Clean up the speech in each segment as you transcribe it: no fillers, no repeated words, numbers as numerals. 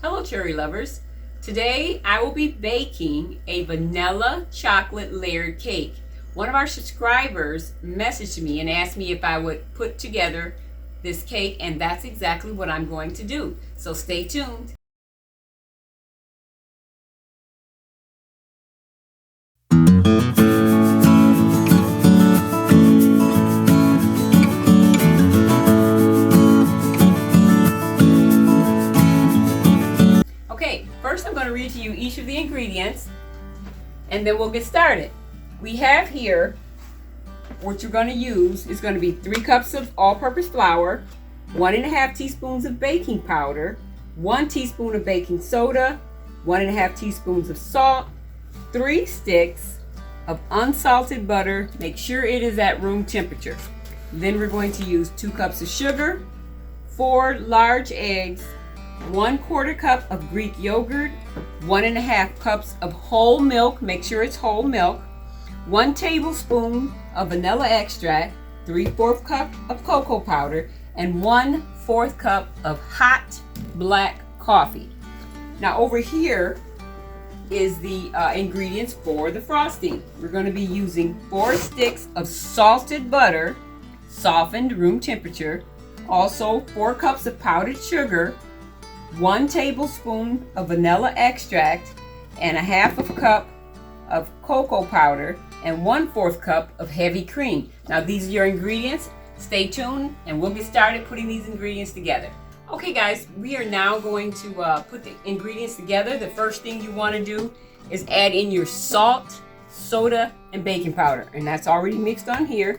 Hello cherry lovers. Today I will be baking a vanilla chocolate layered cake. One of our subscribers messaged me and asked me if I would put together this cake, and that's exactly what I'm going to do. So stay tuned. Okay, first I'm going to read to you each of the ingredients and then we'll get started. We have here, what you're going to use is going to be 3 cups of all-purpose flour, 1.5 teaspoons of baking powder, 1 teaspoon of baking soda, 1.5 teaspoons of salt, 3 sticks of unsalted butter. Make sure it is at room temperature. Then we're going to use 2 cups of sugar, 4 large eggs, 1/4 cup of Greek yogurt, 1.5 cups of whole milk. Make sure it's whole milk. 1 tablespoon of vanilla extract, 3/4 cup of cocoa powder, and 1/4 cup of hot black coffee. Now over here is the ingredients for the frosting. We're going to be using 4 sticks of salted butter, softened room temperature, also 4 cups of powdered sugar, 1 tablespoon of vanilla extract, and 1/2 cup of cocoa powder, and 1/4 cup of heavy cream. Now these are your ingredients. Stay tuned and we'll get started putting these ingredients together. Okay guys, we are now going to put the ingredients together. The first thing you want to do is add in your salt, soda, and baking powder. And that's already mixed on here.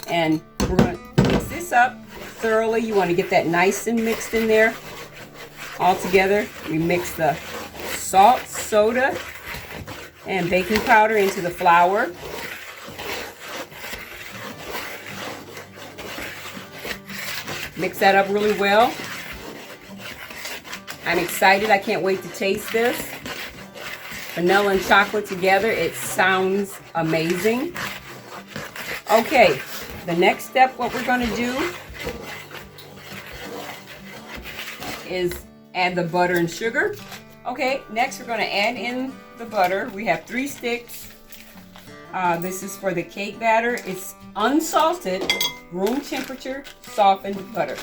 And we're going to mix this up thoroughly. You want to get that nice and mixed in there. All together, we mix the salt, soda, and baking powder into the flour. Mix that up really well. I'm excited. I can't wait to taste this. Vanilla and chocolate together, it sounds amazing. Okay, the next step, what we're going to do is add the butter and sugar. Okay, next we're going to add in the butter. We have 3 sticks. This is for the cake batter. It's unsalted, room temperature, softened butter.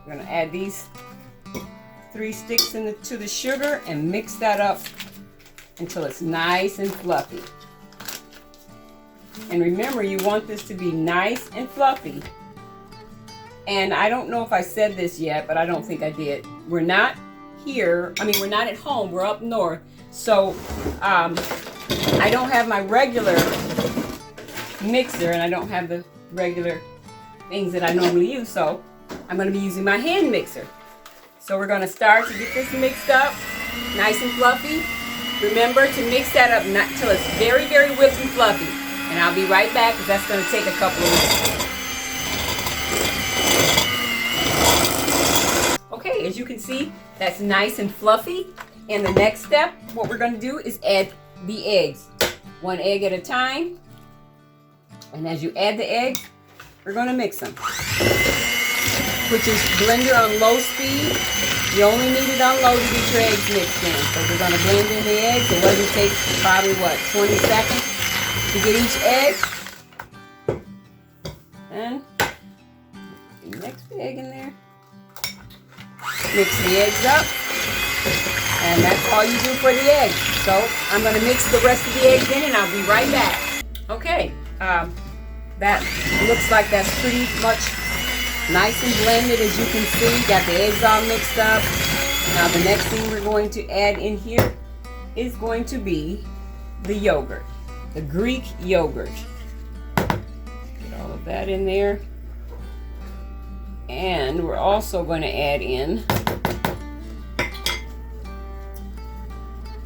We're going to add these 3 sticks to the sugar and mix that up until it's nice and fluffy. And remember, you want this to be nice and fluffy. And I don't know if I said this yet, but I don't think I did. We're not here. I mean, we're not at home. We're up north. So I don't have my regular mixer, and I don't have the regular things that I normally use. So I'm going to be using my hand mixer. So we're going to start to get this mixed up, nice and fluffy. Remember to mix that up until it's very, very whipped and fluffy. And I'll be right back because that's going to take a couple of minutes. Okay, as you can see, that's nice and fluffy. And the next step, what we're going to do is add the eggs. 1 egg at a time. And as you add the eggs, we're going to mix them. Put your blender on low speed. You only need it on low to get your eggs mixed in. So we're going to blend in the eggs. It doesn't take probably, 20 seconds to get each egg. And the next egg in there. Mix the eggs up, and that's all you do for the eggs. So I'm going to mix the rest of the eggs in, and I'll be right back. Okay, that looks like that's pretty much nice and blended, as you can see. Got the eggs all mixed up. Now the next thing we're going to add in here is going to be the yogurt, the Greek yogurt. Get all of that in there. And we're also going to add in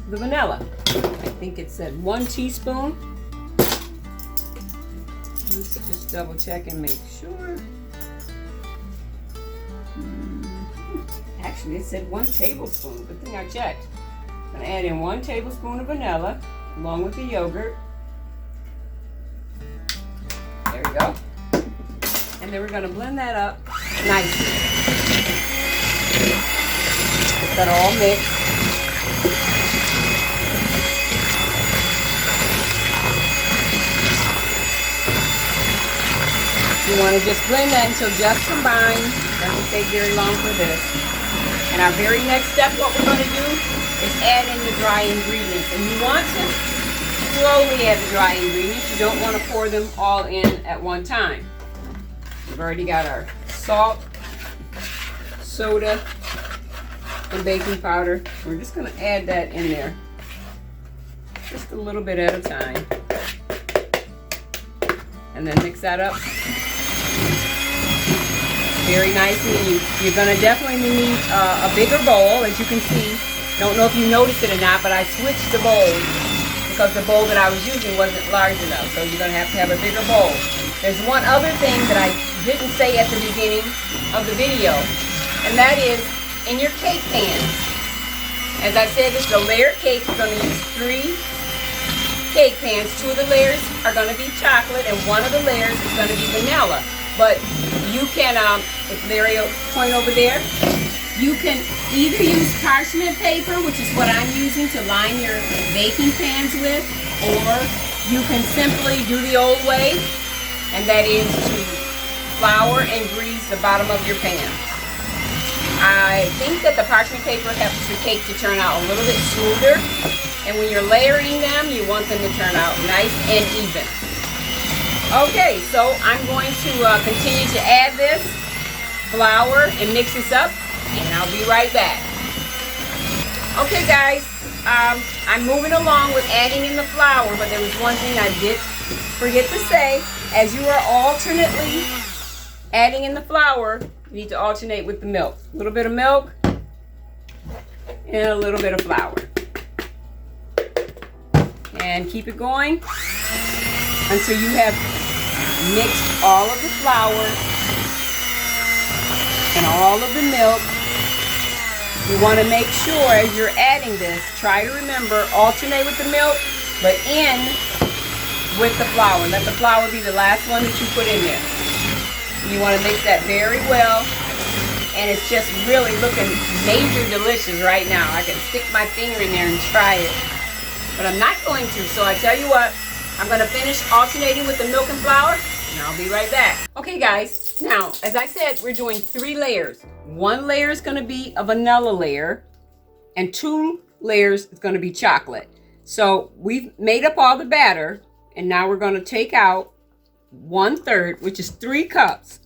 the vanilla. I think it said 1 teaspoon. Let's just double check and make sure. Actually, it said 1 tablespoon. Good thing I checked. I'm going to add in 1 tablespoon of vanilla along with the yogurt. There we go. And then we're going to blend that up nicely. that all mix. You want to just blend that until just combined. Doesn't take very long for this. And our very next step, what we're going to do is add in the dry ingredients. And you want to slowly add the dry ingredients. You don't want to pour them all in at one time. We've already got our salt, soda, and baking powder. We're just going to add that in there. Just a little bit at a time. And then mix that up very nicely. You're going to definitely need a bigger bowl, as you can see. Don't know if you noticed it or not, but I switched the bowls because the bowl that I was using wasn't large enough. So you're going to have a bigger bowl. There's one other thing that I didn't say at the beginning of the video, and that is in your cake pan. As I said, this is a layered cake. You're going to use 3 cake pans. 2 of the layers are going to be chocolate, and 1 of the layers is going to be vanilla. But you can, if Larry will point over there, you can either use parchment paper, which is what I'm using to line your baking pans with, or you can simply do the old way, and that is to flour and grease the bottom of your pan. I think that the parchment paper helps the cake to turn out a little bit smoother, and when you're layering them, you want them to turn out nice and even. Okay, so I'm going to continue to add this flour and mix this up, and I'll be right back. Okay guys, I'm moving along with adding in the flour, but there was one thing I did forget to say. As you are alternately adding in the flour, you need to alternate with the milk. A little bit of milk and a little bit of flour. And keep it going until you have mixed all of the flour and all of the milk. You want to make sure as you're adding this, try to remember, alternate with the milk, but in with the flour. Let the flour be the last one that you put in there. You want to mix that very well, and it's just really looking major delicious right now. I can stick my finger in there and try it, but I'm not going to, so I tell you what, I'm going to finish alternating with the milk and flour, and I'll be right back. Okay guys, now as I said, we're doing 3 layers. 1 layer is going to be a vanilla layer, and 2 layers is going to be chocolate. So we've made up all the batter, and now we're going to take out 1/3, which is 3 cups.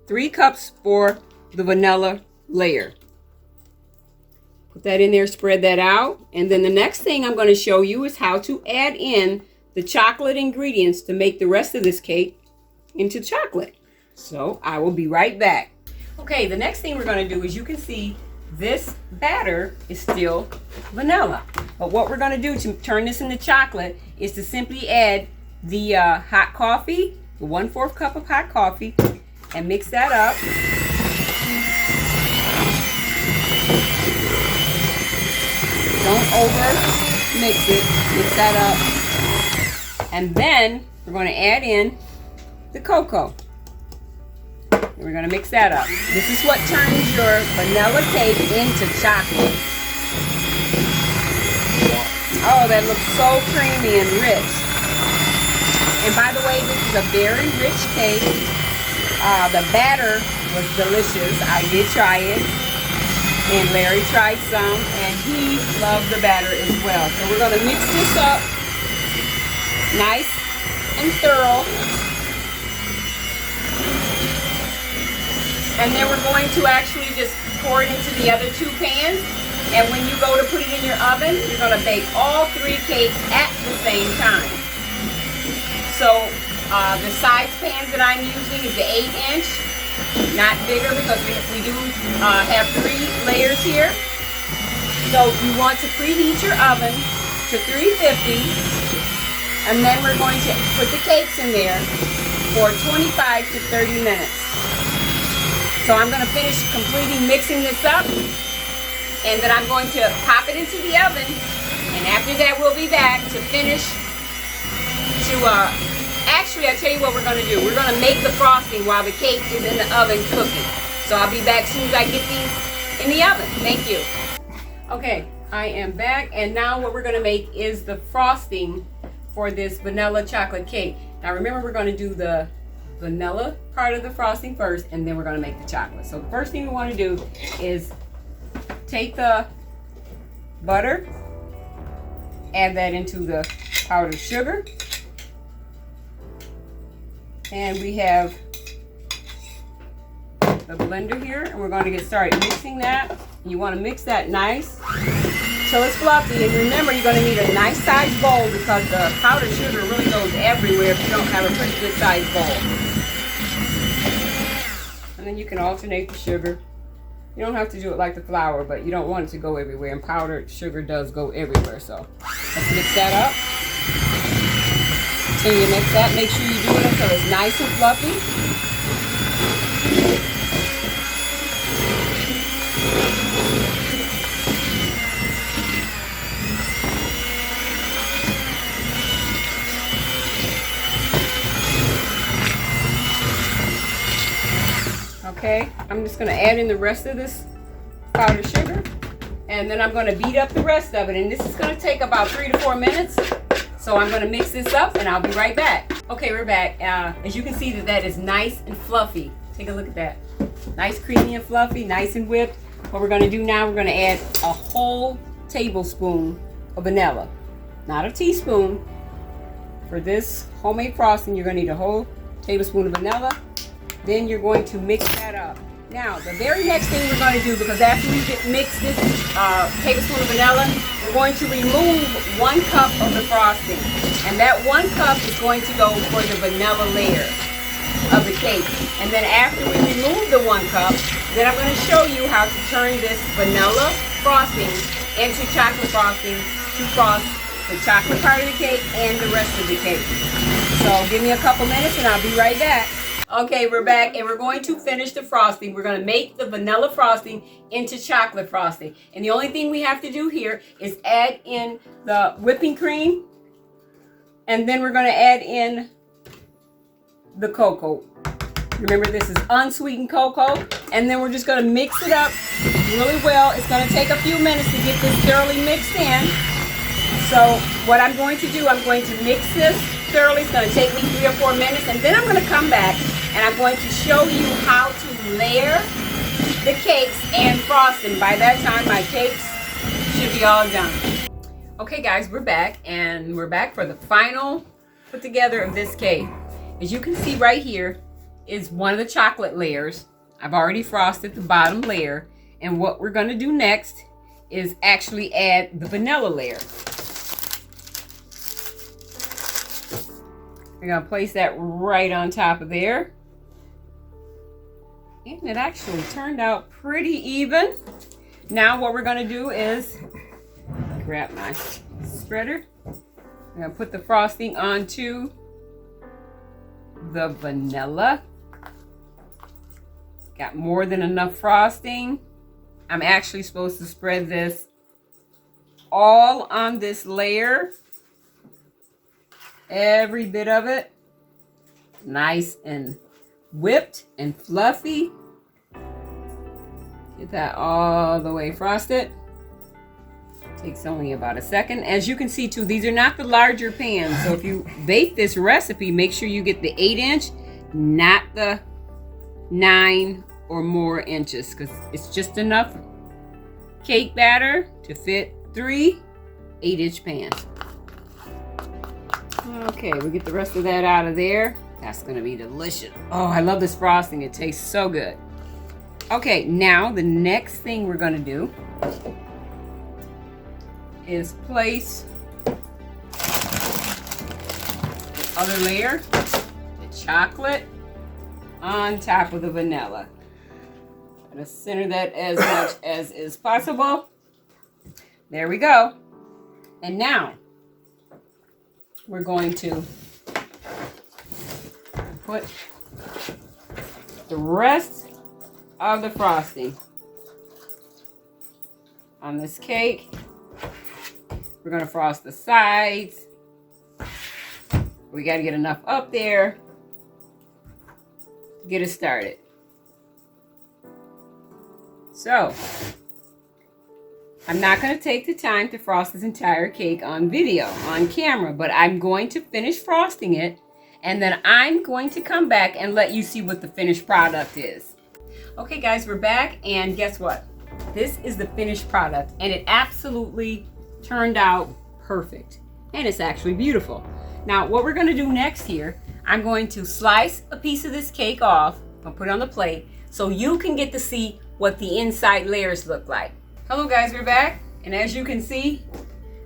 3 cups for the vanilla layer. Put that in there, spread that out, and then the next thing I'm going to show you is how to add in the chocolate ingredients to make the rest of this cake into chocolate. So I will be right back. Okay, the next thing we're going to do is, you can see this batter is still vanilla. But what we're going to do to turn this into chocolate is to simply add the hot coffee, the 1/4 cup of hot coffee, and mix that up. Don't over mix it, mix that up. And then we're going to add in the cocoa. We're going to mix that up. This is what turns your vanilla cake into chocolate. Oh, that looks so creamy and rich. And by the way, this is a very rich cake. The batter was delicious. I did try it. And Larry tried some, and he loved the batter as well. So we're going to mix this up nice and thorough. And then we're going to actually just pour it into the other 2 pans. And when you go to put it in your oven, you're going to bake all 3 cakes at the same time. So the size pans that I'm using is the 8-inch, not bigger, because we do have 3 layers here. So you want to preheat your oven to 350, and then we're going to put the cakes in there for 25 to 30 minutes. So I'm going to finish completely mixing this up, and then I'm going to pop it into the oven, and after that we'll be back to finish actually, I'll tell you what we're going to do. We're going to make the frosting while the cake is in the oven cooking. So I'll be back as soon as I get these in the oven. Thank you. Okay, I am back, and now what we're going to make is the frosting for this vanilla chocolate cake. Now remember, we're going to do the vanilla part of the frosting first, and then we're going to make the chocolate. So the first thing we want to do is take the butter, add that into the powdered sugar, and we have the blender here, and we're going to get started mixing that. You want to mix that nice till it's fluffy, and remember, you're going to need a nice sized bowl because the powdered sugar really goes everywhere if you don't have a pretty good sized bowl. And then you can alternate the sugar. You don't have to do it like the flour, but you don't want it to go everywhere, and powdered sugar does go everywhere. So let's mix that up. Continue to mix that. Make sure you do it until it's nice and fluffy. Okay, I'm just going to add in the rest of this powdered sugar, and then I'm going to beat up the rest of it, and this is going to take about 3 to 4 minutes. So I'm going to mix this up, and I'll be right back. Okay, we're back. As you can see, that is nice and fluffy. Take a look at that. Nice, creamy and fluffy, nice and whipped. What we're going to do now, we're going to add a whole tablespoon of vanilla, not a teaspoon. For this homemade frosting, you're going to need a whole tablespoon of vanilla. Then you're going to mix that up. Now, the very next thing we're going to do, because after we mix this tablespoon of vanilla, we're going to remove 1 cup of the frosting. And that 1 cup is going to go for the vanilla layer of the cake. And then after we remove the 1 cup, then I'm going to show you how to turn this vanilla frosting into chocolate frosting to frost the chocolate part of the cake and the rest of the cake. So give me a couple minutes and I'll be right back. Okay, we're back, and we're going to finish the frosting. We're going to make the vanilla frosting into chocolate frosting. And the only thing we have to do here is add in the whipping cream, and then we're going to add in the cocoa. Remember, this is unsweetened cocoa, and then we're just going to mix it up really well. It's going to take a few minutes to get this thoroughly mixed in. So what I'm going to do, I'm going to mix this thoroughly. It's going to take me 3 or 4 minutes, and then I'm going to come back and I'm going to show you how to layer the cakes and frosting. By that time, my cakes should be all done. Okay guys, we're back, and we're back for the final put together of this cake. As you can see right here is one of the chocolate layers. I've already frosted the bottom layer, and what we're going to do next is actually add the vanilla layer. We're going to place that right on top of there. And it actually turned out pretty even. Now what we're going to do is grab my spreader. I'm going to put the frosting onto the vanilla. Got more than enough frosting. I'm actually supposed to spread this all on this layer. Every bit of it. Nice and whipped and fluffy. Get that all the way frosted. Takes only about a second. As you can see too, these are not the larger pans. So if you bake this recipe, make sure you get the 8-inch, not the 9 or more inches, because it's just enough cake batter to fit 3 8-inch pans. Okay, we'll get the rest of that out of there. That's gonna be delicious. Oh, I love this frosting. It tastes so good. Okay, now the next thing we're gonna do is place the other layer, the chocolate, on top of the vanilla. I'm gonna center that as much as is possible. There we go. And now we're going to put the rest of the frosting on this cake. We're going to frost the sides. We got to get enough up there to get it started. So I'm not going to take the time to frost this entire cake on video, on camera, but I'm going to finish frosting it, and then I'm going to come back and let you see what the finished product is. Okay guys, we're back, and guess what? This is the finished product, and it absolutely turned out perfect. And it's actually beautiful. Now, what we're going to do next here, I'm going to slice a piece of this cake off and put it on the plate so you can get to see what the inside layers look like. Hello guys, we're back, and as you can see,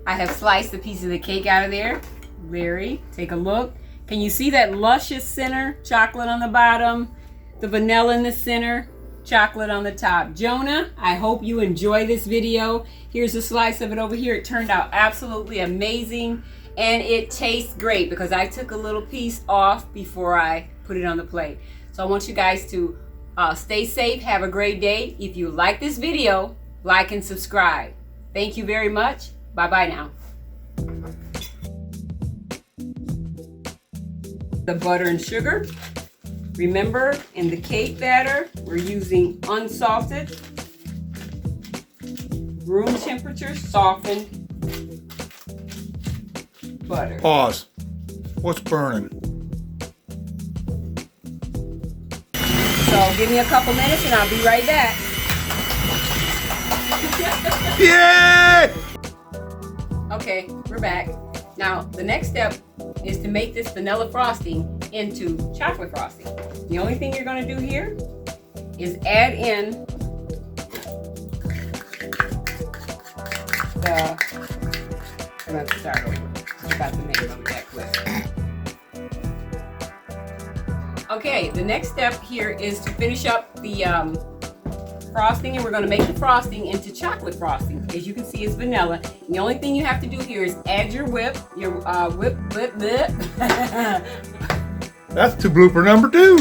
I have sliced a piece of the cake out of there. Larry, take a look. Can you see that luscious center, chocolate on the bottom, the vanilla in the center, chocolate on the top? Jonah, I hope you enjoy this video. Here's a slice of it over here. It turned out absolutely amazing, and it tastes great because I took a little piece off before I put it on the plate. So I want you guys to stay safe, have a great day. If you like this video, like and subscribe. Thank you very much. Bye-bye now. The butter and sugar. Remember, in the cake batter, we're using unsalted, room temperature softened butter. Pause. What's burning? So give me a couple minutes and I'll be right back. Yay! Okay, we're back. Now, the next step is to make this vanilla frosting into chocolate frosting. The only thing you're going to do here is add in I'm going to start over. I'm about to make it over that quick. Okay, the next step here is to finish up the frosting, and we're going to make the frosting into chocolate frosting. As you can see, it's vanilla. And the only thing you have to do here is add your whip. That's to blooper number 2.